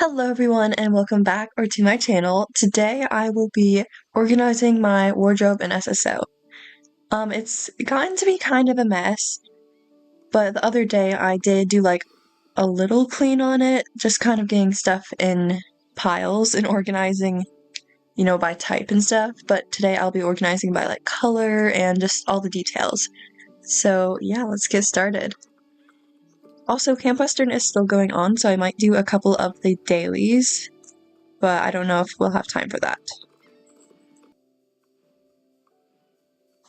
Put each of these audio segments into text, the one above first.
Hello everyone and welcome back or to my channel. Today I will be organizing my wardrobe in SSO. It's gotten to be kind of a mess, but the other day I did do like a little clean on it, just kind of getting stuff in piles and organizing, by type and stuff. But today I'll be organizing by like color and just all the details. So yeah, let's get started. Also, Camp Western is still going on, so I might do a couple of the dailies, but I don't know if we'll have time for that.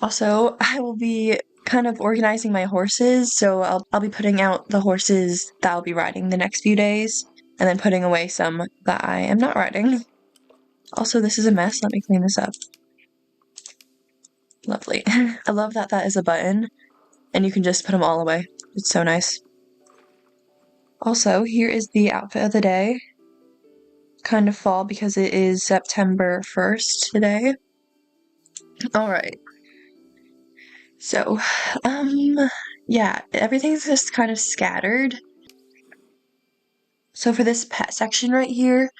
Also, I will be kind of organizing my horses, so I'll be putting out the horses that I'll be riding the next few days, and then putting away some that I am not riding. Also, this is a mess. Let me clean this up. Lovely. I love that that is a button, and you can just put them all away. It's so nice. Also, here is the outfit of the day. Kind of fall because it is September 1st today. Alright. So, yeah, everything's just kind of scattered. So for this pet section right here,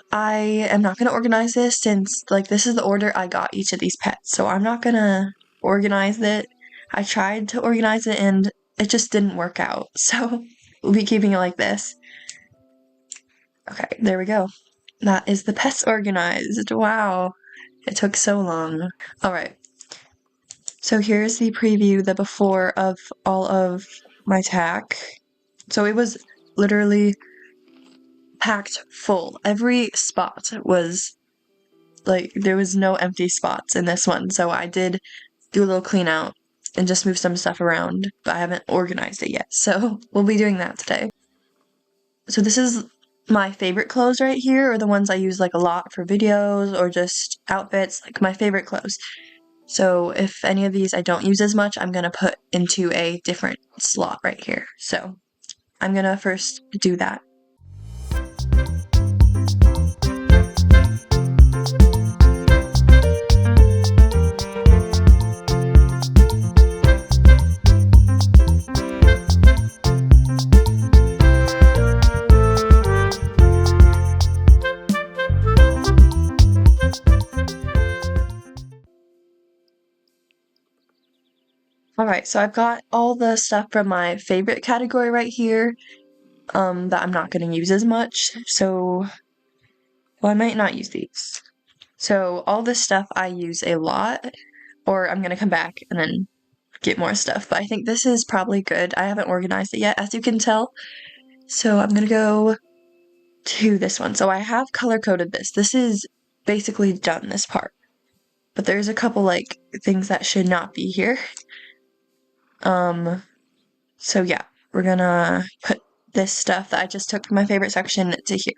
I am not going to organize this since, like, this is the order I got each of these pets. So I'm not going to organize it. I tried to organize it and it just didn't work out. So we'll be keeping it like this. Okay, there we go. That is the pets organized. Wow. It took so long. Alright. So here's the preview, the before of all of my tack. So it was literally packed full. Every spot was, like, there was no empty spots in this one. So I did do a little clean out and just move some stuff around, but I haven't organized it yet. So we'll be doing that today. So this is my favorite clothes right here, or the ones I use like a lot for videos or just outfits, like my favorite clothes. So if any of these I don't use as much, I'm going to put into a different slot right here. So I'm going to first do that. Alright, so I've got all the stuff from my favorite category right here, that I'm not going to use as much, so, well, I might not use these. So all this stuff I use a lot, or I'm going to come back and then get more stuff, but I think this is probably good. I haven't organized it yet, as you can tell, so I'm going to go to this one. So I have color-coded this. This is basically done, this part, but there's a couple, like, things that should not be here. So yeah, we're gonna put this stuff that I just took from my favorite section to here.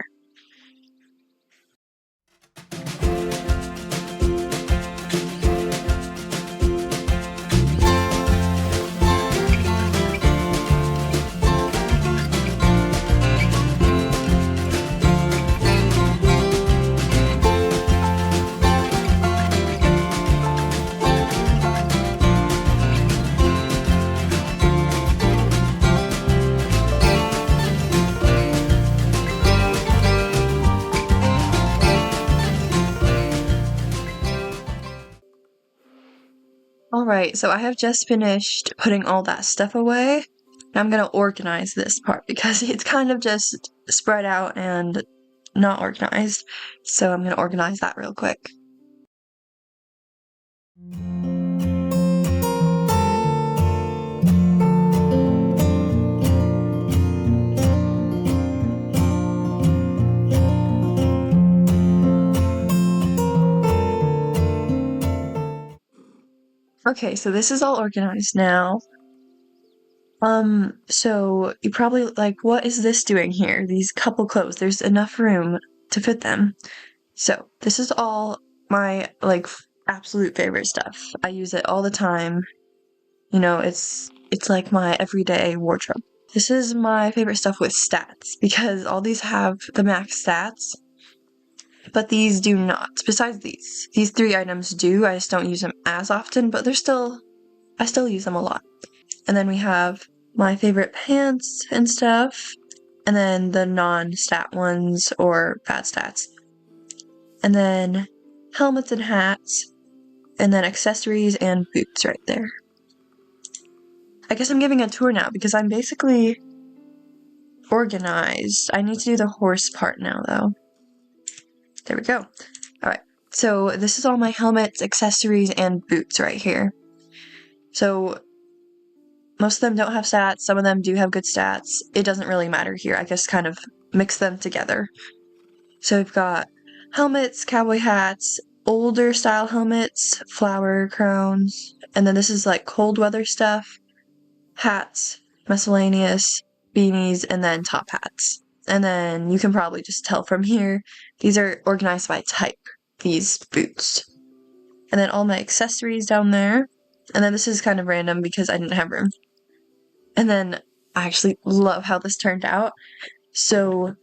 Alright, so I have just finished putting all that stuff away. Now I'm gonna organize this part because it's kind of just spread out and not organized. So I'm gonna organize that real quick. Okay, so this is all organized now. So you probably like, what is this doing here? These couple clothes, there's enough room to fit them. So this is all my, like, absolute favorite stuff. I use it all the time. You know, it's like my everyday wardrobe. This is my favorite stuff with stats because all these have the max stats, but these do not. Besides these three items do. I just don't use them as often, but I still use them a lot. And then we have my favorite pants and stuff. and then the non-stat ones or bad stats. And then helmets and hats, and then accessories and boots right there. I guess I'm giving a tour now because I'm basically organized. I need to do the horse part now though. There we go. Alright, so this is all my helmets, accessories, and boots right here. So most of them don't have stats, some of them do have good stats. It doesn't really matter here, I just kind of mix them together. So we've got helmets, cowboy hats, older style helmets, flower crowns, and then this is like cold weather stuff, hats, miscellaneous, beanies, and then top hats. And then you can probably just tell from here, these are organized by type, these boots. And then all my accessories down there. And then this is kind of random because I didn't have room. And then I actually love how this turned out. So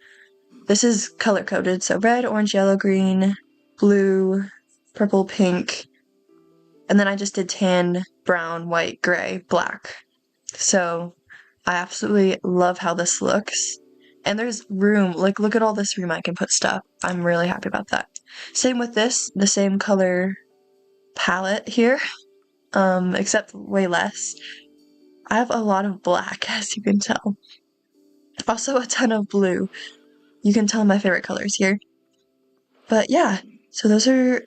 this is color coded. So red, orange, yellow, green, blue, purple, pink. And then I just did tan, brown, white, gray, black. So I absolutely love how this looks. And there's room, like look at all this room I can put stuff. I'm really happy about that. Same with this, the same color palette here, except way less. I have a lot of black, as you can tell. Also a ton of blue. You can tell my favorite colors here. But yeah, so those are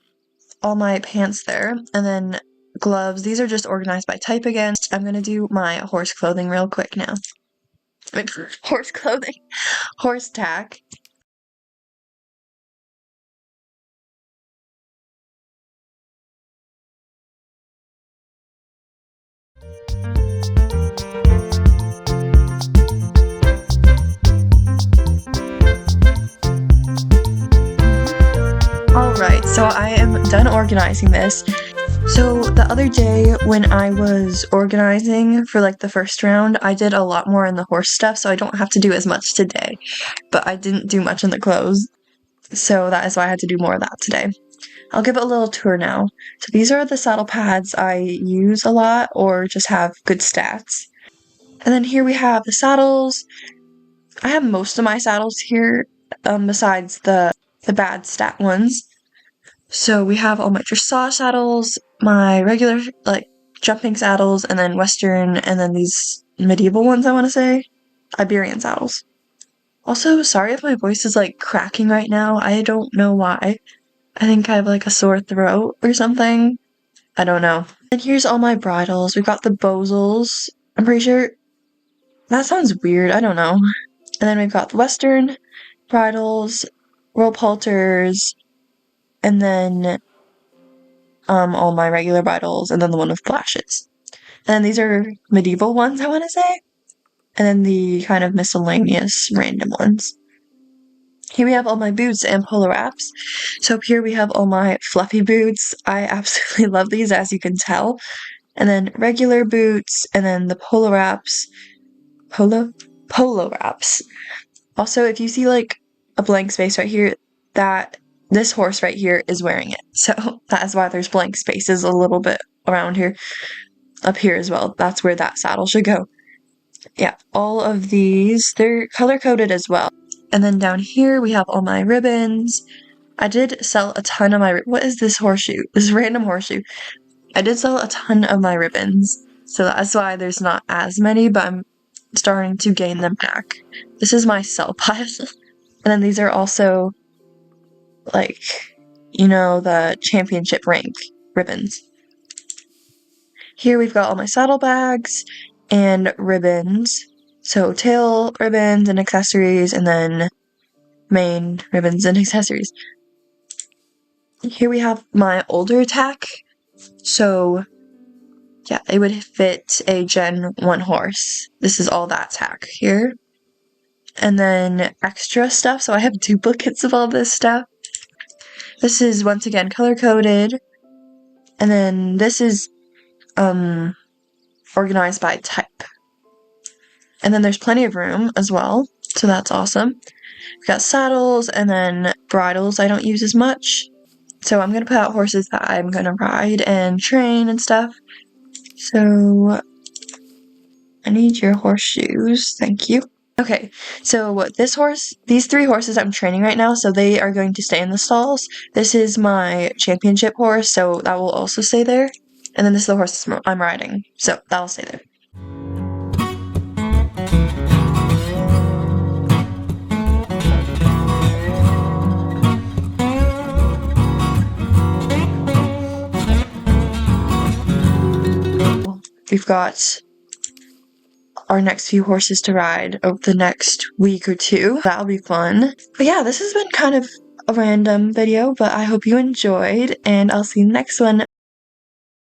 all my pants there. And then gloves, these are just organized by type again. I'm gonna do my horse clothing real quick now. Horse clothing. Horse tack. Alright, so I am done organizing this. So the other day when I was organizing for like the first round, I did a lot more in the horse stuff, so I don't have to do as much today. But I didn't do much in the clothes, so that is why I had to do more of that today. I'll give it a little tour now. So these are the saddle pads I use a lot or just have good stats. And then here we have the saddles. I have most of my saddles here, besides the bad stat ones. So we have all my dressage saddles, my regular, like, jumping saddles, and then western, and then these medieval ones, I want to say. Iberian saddles. Also, sorry if my voice is, like, cracking right now. I don't know why. I think I have, like, a sore throat or something. I don't know. And here's all my bridles. We've got the Bozels. I'm pretty sure that sounds weird. I don't know. And then we've got the western bridles, rope halters, and then all my regular bridles, and then the one with flashes. And then these are medieval ones, I want to say. And then the kind of miscellaneous random ones. Here we have all my boots and polo wraps. So up here we have all my fluffy boots. I absolutely love these, as you can tell. And then regular boots, and then the polo wraps. Polo wraps. Also, if you see like a blank space right here, this horse right here is wearing it. So that is why there's blank spaces a little bit around here. Up here as well. That's where that saddle should go. Yeah, all of these, they're color-coded as well. And then down here we have all my ribbons. I did sell a ton of what is this horseshoe? This random horseshoe. I did sell a ton of my ribbons. So that's why there's not as many, but I'm starting to gain them back. This is my sell pile. And then these are also, like, you know, the championship rank ribbons. Here we've got all my saddlebags and ribbons. So tail ribbons and accessories, and then mane ribbons and accessories. Here we have my older tack. So yeah, it would fit a Gen 1 horse. This is all that tack here. And then extra stuff, so I have duplicates of all this stuff. This is, once again, color-coded. And then this is organized by type. And then there's plenty of room as well, so that's awesome. We've got saddles, and then bridles I don't use as much. So I'm going to put out horses that I'm going to ride and train and stuff. So I need your horseshoes, thank you. Okay, so these 3 horses I'm training right now, so they are going to stay in the stalls. This is my championship horse, so that will also stay there. And then this is the horse I'm riding, so that'll stay there. We've got our next few horses to ride over the next week or 2. That'll be fun. But yeah, this has been kind of a random video, but I hope you enjoyed, and I'll see you next one.